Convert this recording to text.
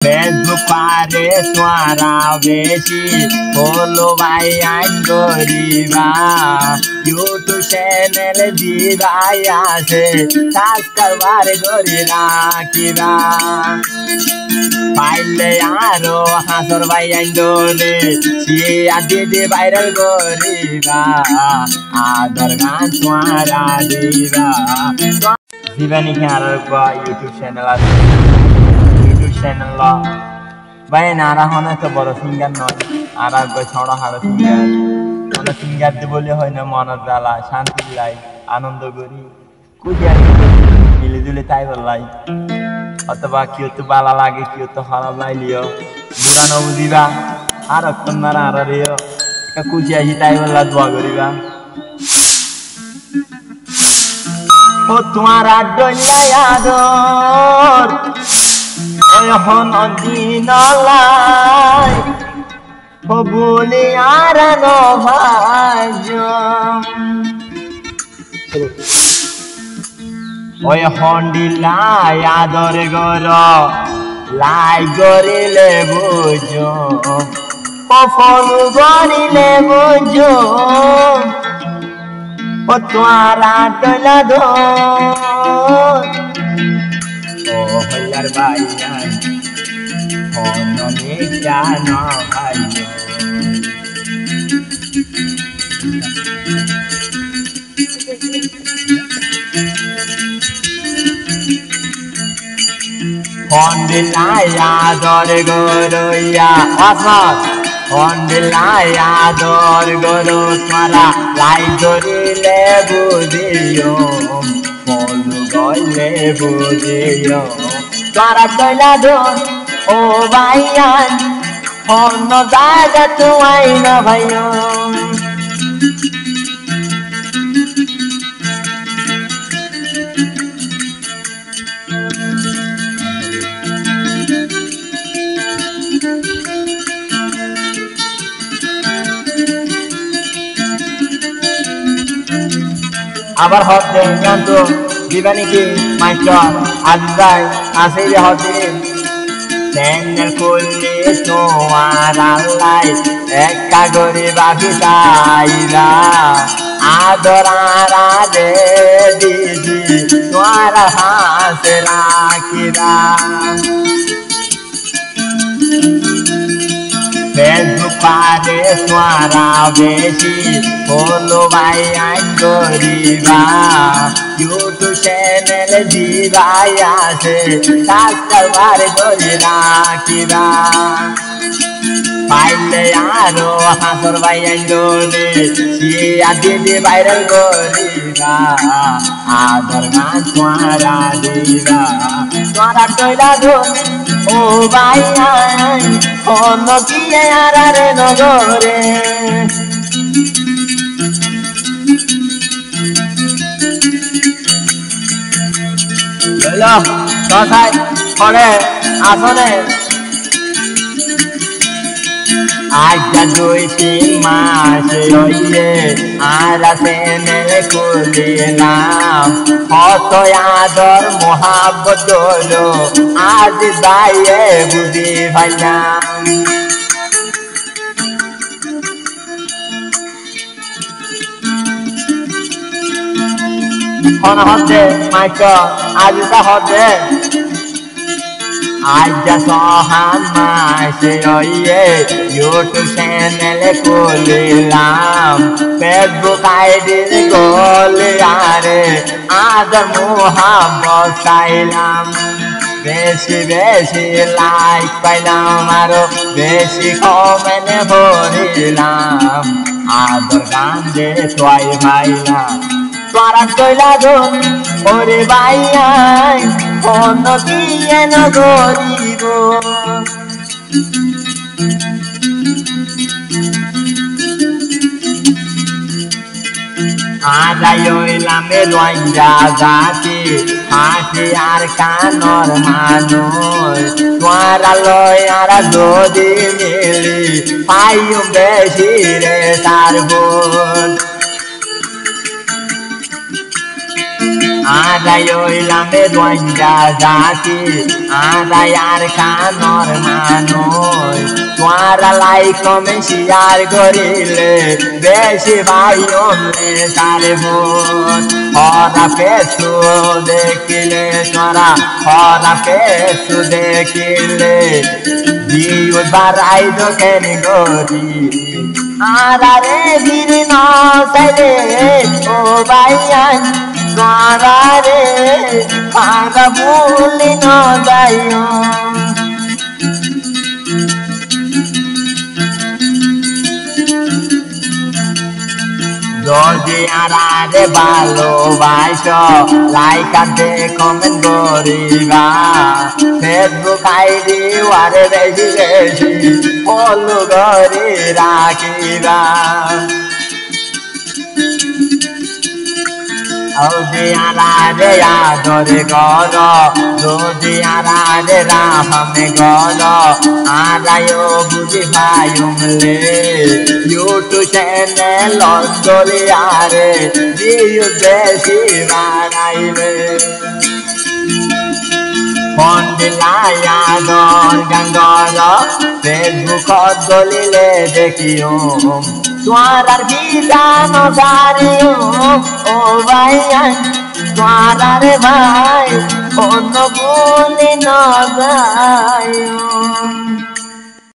Facebook পারে তোরা বেশি হলো ভাই আইন করিবা YouTube চ্যানেল দিবাই আছে সাবস্ক্রাইবার করে রাখিবা পাইলে আরো হাসর ভাই আইন দলে সিয়া দিদি ভাইরাল করিবা আদর গান তোরা দিবা দিবানি কি আর YouTube চ্যানেল আছে channel lo bai nara hona to boro singer noy ara go chhora haro singer ono singer de bole hoy na monor jala shanti lai আনন্দ করি কুজিয়া মিলে জুলে তাই বলাই অথবা কিও তো বালা লাগে কিও তো খারাপ লাইলিও বুড়ানো বুঝিবা আর কন্নারা আর রেও কুজিয়া হি তাই বলা দোয়া করিবা ও তোমারা ডইলা আদর এখন দিনলাই বলি আর নভাজ ওই হন্ডিলাই আদর গর লাই গরিলে বুঝো কফল গরিলে বুঝো ও তোমারা ডলা দো হইয়ার ভাইয়াই হননে জানা ভাই হন্ডিলাইয়া দর গরইয়া আসমাত হন্ডিলাইয়া দর গরো তোমারা লাই গরিলে বুঝিও গলে বুঝিও তোরা কইলা দোন ও ভাইয়ান অন্য জায়গা তো আইনা ভাইয়া আবার হতে জানতো দিবানি কি মাস্টার আদাই আসে যে হতে চ্যানেল খুললে তোমার আল্লাহ একা করে বাকি চাইলা আদরারা দে দিদি তোমার হাস রাখিরা Facebook পারে তোরা বেশি হলো ভাই আইন করিবা YouTube চ্যানেল দিবাই আছে সাবস্ক্রাইবার করে রাখিবা পাইলে আরো হাসর ভাই আইন দলে সিয়া দিদি ভাইরাল করিবা আদর গান তোরা দিবা তোরা কইলা দো ও ভাই আই অন্য গিয়ে আর নগরে কথায় পড়ে আসনে আজটা 2-3 মাস রইলে আর চ্যানেল খুলিলাম কত আদর মোহাব্বত হলো আজ দায়ে বুঝি ভাইলাম হন হতে মাইকা আজ তা হতে আজ সহান মাসে রইয়ে YouTube চ্যানেল খুলিলাম Facebook আইডি গলে আরে আদর মোহাব্বত চাইলাম বেশি বেশি লাইক পাইলাম আরো বেশি কমেন্ট ভরিলাম আদর গান দে তোই ভাইলাম তোরা কইলা দো ওরে ভাইয়াই অন্য দিয়ে নগরিব আদাই হইলামে লইয়া জাতি হাসি আর কানর মানুষ তোরা লয় আর যদি মিলি পাইও বেশি রে তার বোন আদাই হইলামে দঞ্জা জাতি আদাই আর কানর মানুষ তোরা লাইক কমেন্ট শেয়ার করিলে বেশি ভাই অমলে সারব হরা পেছু দেখিলে তোরা হরা পেছু দেখিলে ভিউ বাড়াই দোকেন গরি আরে বীর নসাইলে ও ভাইয়ান তোরা রে পাগা ভুলি ন যাইও যদি আরে ভালোবাসো লাইক আর কমেন্ট করিবা ফেসবুক আইডি আরে বেশি বেশি ফলো করে রাখিবা যদি আরে আদর কর যদি আরে রাহমে কর আরায়ও বুঝি ভাই উমলে ইউটিউব চ্যানেল দলিয়ারে ভিউ বেশি বাড়াইবে ফোন দিলাইয়া দর গাঙ্গর ফেসবুক দলিলে দেখিও তোরার বিধান সারিও ও ভাইয়ান তোরার ভাই অন্য বলি ন যাইও।